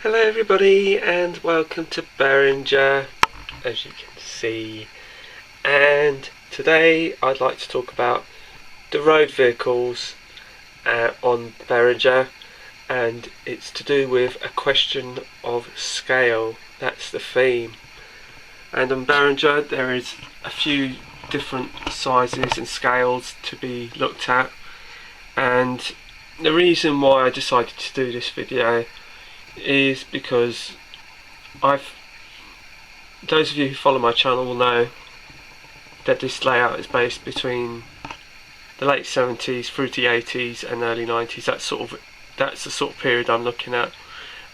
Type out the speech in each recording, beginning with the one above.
Hello everybody and welcome to Berringer, as you can see, and today I'd like to talk about the road vehicles on Berringer, and it's to do with a question of scale. That's the theme. And on Berringer there is a few different sizes and scales to be looked at, and the reason why I decided to do this video is because those of you who follow my channel will know that this layout is based between the late 70s through to the 80s and early 90s. That's the sort of period I'm looking at,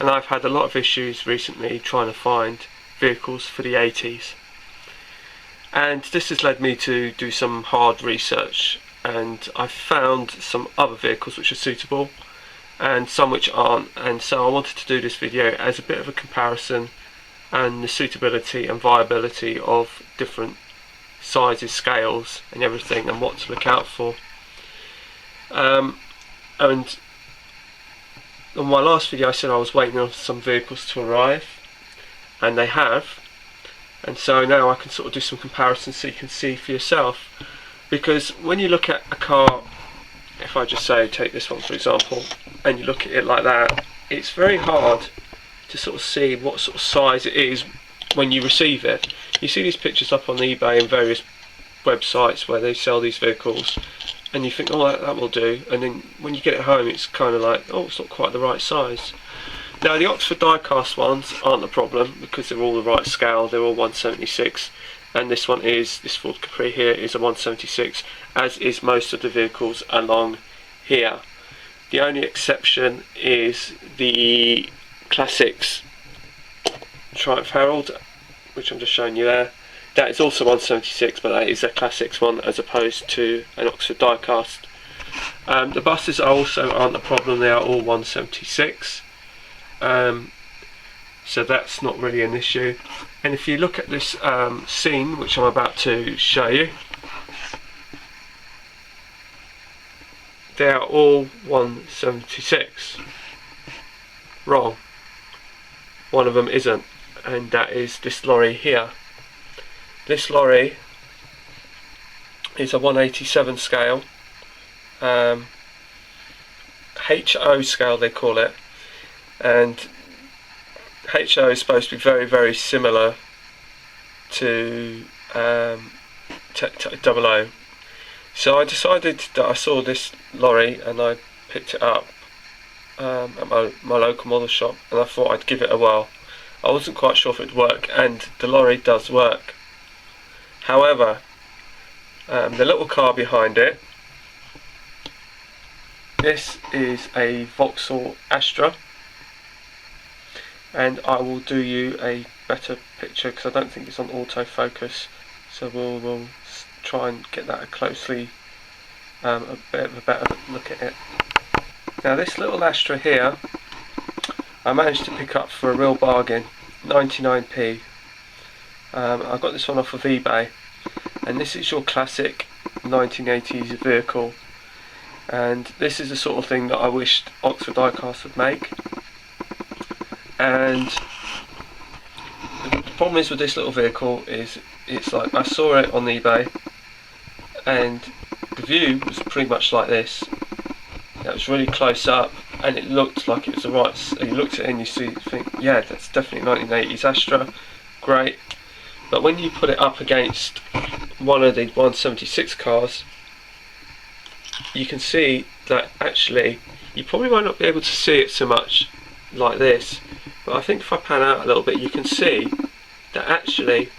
and I've had a lot of issues recently trying to find vehicles for the 80s, and this has led me to do some hard research, and I've found some other vehicles which are suitable and some which aren't, and so I wanted to do this video as a bit of a comparison and the suitability and viability of different sizes, scales and everything, and what to look out for. And on my last video I said I was waiting on some vehicles to arrive, and they have, and so now I can sort of do some comparisons so you can see for yourself, because when you look at a car, if I just say take this one for example, and you look at it like that, it's very hard to sort of see what sort of size it is when you receive it. You see these pictures up on eBay and various websites where they sell these vehicles, and you think, oh, that will do, and then when you get it home it's kind of like, oh, it's not quite the right size. Now the Oxford die-cast ones aren't a problem because they're all the right scale, they're all 176, and this Ford Capri here is a 176, as is most of the vehicles along here. The only exception is the Classics Triumph Herald, which I'm just showing you there. That is also 176, but that is a Classics one as opposed to an Oxford die-cast. The buses also aren't a problem, they are all 176. So that's not really an issue. And if you look at this scene which I'm about to show you, they are all 176. Wrong. One of them isn't, and that is this lorry here. This lorry is a 187 scale, HO scale they call it, and HO is supposed to be very, very similar to 00. So I decided that I saw this lorry and I picked it up at my local model shop, and I thought I'd give it a whirl. I wasn't quite sure if it would work, and the lorry does work. However, the little car behind it, this is a Vauxhall Astra, and I will do you a better picture because I don't think it's on autofocus, so we'll try and get that a bit of a better look at it. Now this little Astra here I managed to pick up for a real bargain, 99p. I got this one off of eBay, and this is your classic 1980s vehicle, and this is the sort of thing that I wished Oxford die-cast would make. And the problem is with this little vehicle is it's like, I saw it on eBay and the view was pretty much like this. It was really close up and it looked like it was the right, you looked at it and you think, yeah, that's definitely 1980s Astra, great. But when you put it up against one of the 176 cars, you can see that actually you probably might not be able to see it so much like this, but I think if I pan out a little bit you can see that actually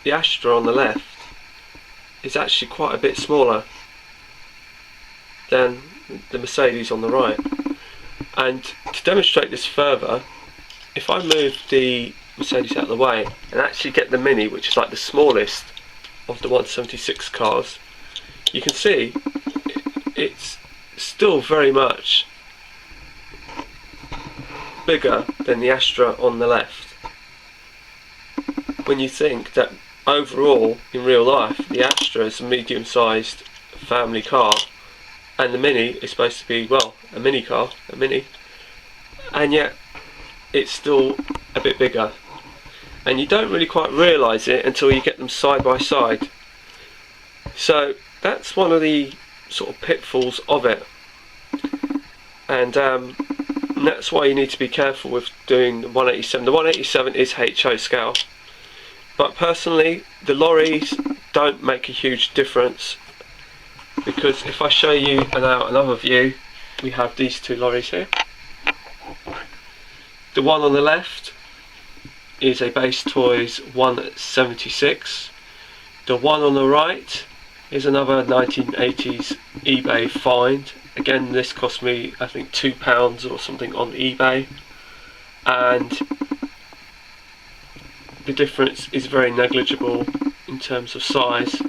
the Astra on the left is actually quite a bit smaller than the Mercedes on the right. And to demonstrate this further, if I move the Mercedes out of the way and actually get the Mini, which is like the smallest of the 176 cars, you can see it's still very much bigger than the Astra on the left. When you think that overall in real life the Astra is a medium-sized family car and the Mini is supposed to be, well, a mini car, and yet it's still a bit bigger, and you don't really quite realise it until you get them side by side. So that's one of the sort of pitfalls of it, and that's why you need to be careful with doing the 187. The 187 is HO scale, but personally the lorries don't make a huge difference, because if I show you now another view, we have these two lorries here. The one on the left is a Base Toys 176. The one on the right is another 1980s eBay find. Again, this cost me I think £2 or something on eBay, and the difference is very negligible in terms of size.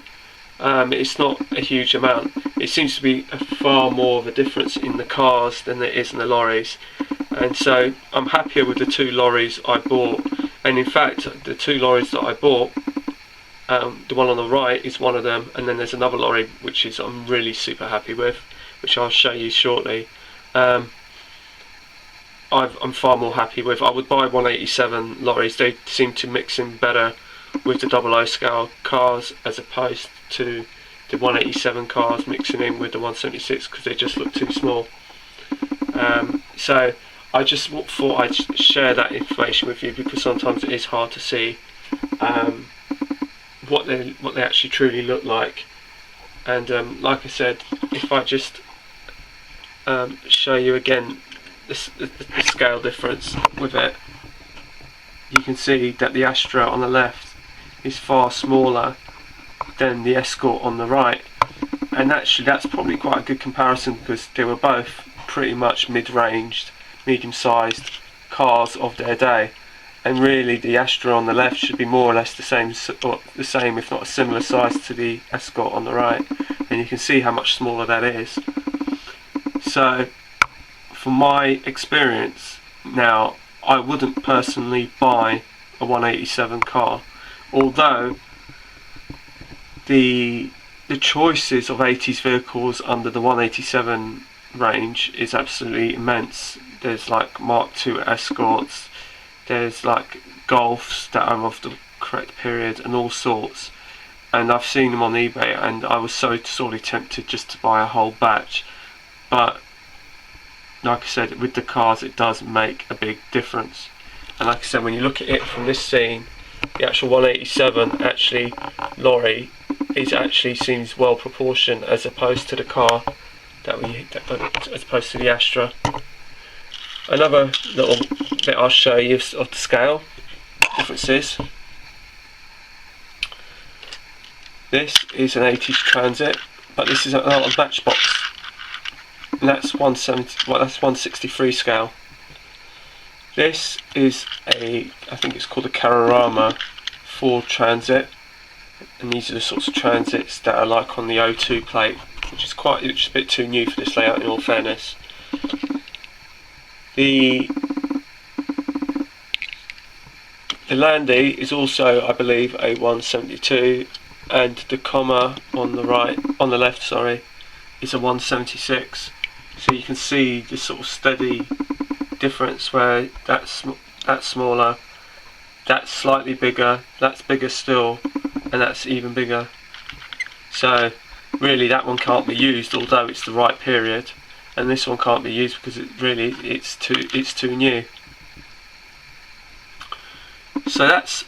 It's not a huge amount. It seems to be far more of a difference in the cars than there is in the lorries, and so I'm happier with the two lorries I bought. And in fact, the two lorries that I bought, the one on the right is one of them, and then there's another lorry which is I'm really super happy with, which I'll show you shortly. I'm far more happy with. I would buy 187 lorries. They seem to mix in better with the 00 scale cars as opposed to the 187 cars mixing in with the 176, because they just look too small. So I just thought I'd share that information with you, because sometimes it is hard to see what they actually truly look like. And like I said, if I just show you again the scale difference with it, you can see that the Astra on the left is far smaller than the Escort on the right, and actually that's probably quite a good comparison, because they were both pretty much mid-ranged, medium-sized cars of their day, and really the Astra on the left should be more or less the same if not a similar size to the Escort on the right, and you can see how much smaller that is. So from my experience now, I wouldn't personally buy a 187 car, although the choices of 80s vehicles under the 187 range is absolutely immense. There's like Mark II Escorts, there's like Golfs that are of the correct period and all sorts, and I've seen them on eBay, and I was so sorely tempted just to buy a whole batch. But like I said, with the cars it does make a big difference, and like I said, when you look at it from this scene, the actual 187 actually lorry seems well proportioned as opposed to the car as opposed to the Astra. Another little bit I'll show you of the scale differences. This is an 80s Transit, but this is a Matchbox, and that's 163 scale. This is I think it's called a Carrorama Ford Transit, and these are the sorts of transits that are like on the O2 plate, which is a bit too new for this layout in all fairness. The Landy is also, I believe, a 172, and the Comma on the left, is a 176. So you can see this sort of steady difference where that's smaller, that's slightly bigger, that's bigger still, and that's even bigger. So really that one can't be used, although it's the right period, and this one can't be used because it's too new. So that's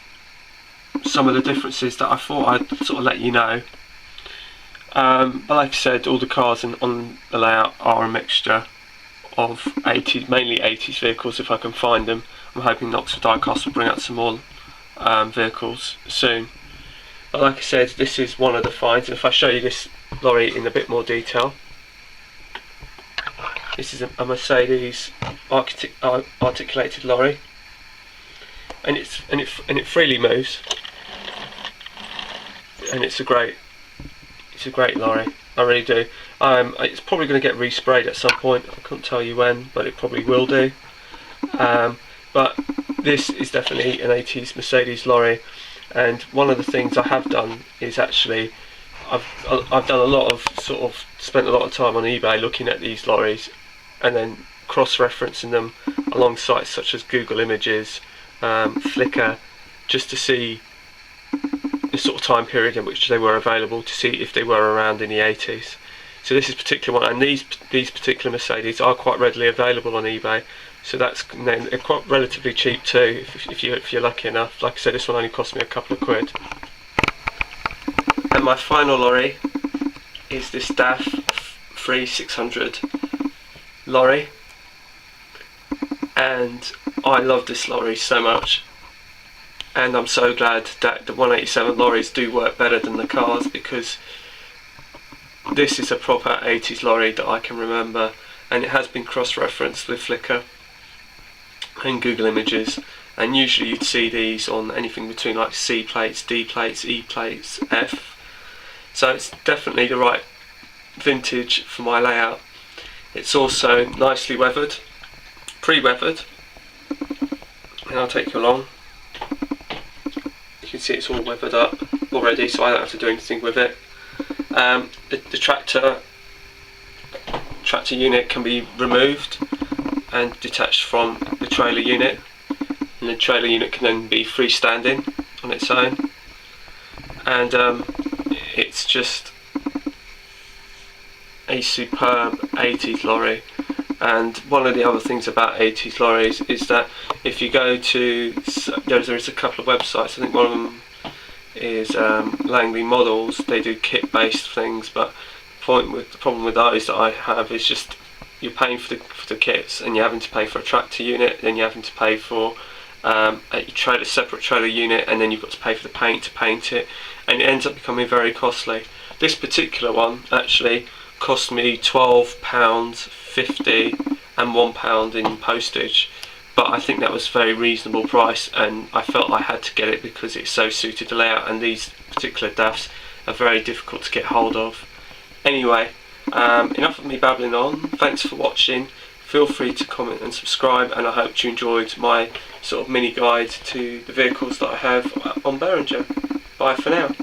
some of the differences that I thought I'd sort of let you know. But like I said, all the cars on the layout are a mixture of mainly 80s vehicles if I can find them. I'm hoping Oxford Diecast will bring out some more vehicles soon. But like I said, this is one of the finds, and if I show you this lorry in a bit more detail, this is a Mercedes articulated lorry, and it freely moves, and it's a great lorry. I really do. It's probably going to get resprayed at some point. I couldn't tell you when, but it probably will do. But this is definitely an 80s Mercedes lorry, and one of the things I have done is actually I've done spent a lot of time on eBay looking at these lorries, and then cross-referencing them along sites such as Google Images, Flickr, just to see the sort of time period in which they were available, to see if they were around in the 80s. So this is a particular one, and these particular Mercedes are quite readily available on eBay. So that's, they're quite relatively cheap too, if you're lucky enough. Like I said, this one only cost me a couple of quid. And my final lorry is this DAF 3600 lorry, and I love this lorry so much, and I'm so glad that the 187 lorries do work better than the cars, because this is a proper 80s lorry that I can remember, and it has been cross-referenced with Flickr and Google Images, and usually you'd see these on anything between like C plates, D plates, E plates, F. So it's definitely the right vintage for my layout. It's also nicely weathered, pre-weathered, and I'll take you along. You can see it's all weathered up already, so I don't have to do anything with it. The tractor unit can be removed and detached from the trailer unit, and the trailer unit can then be freestanding on its own, and it's just a superb 80s lorry. And one of the other things about 80s lorries is that if you go to, there's a couple of websites, I think one of them is Langley Models. They do kit based things, but the problem with those that I have is just you're paying for the kits, and you're having to pay for a tractor unit, then you're having to pay for a separate trailer unit, and then you've got to pay for the paint to paint it, and it ends up becoming very costly. This particular one actually cost me £12.50 and £1 in postage, but I think that was a very reasonable price, and I felt I had to get it because it so suited the layout, and these particular DAFs are very difficult to get hold of. Anyway, enough of me babbling on. Thanks for watching. Feel free to comment and subscribe, and I hope you enjoyed my sort of mini guide to the vehicles that I have on Berringer. Bye for now.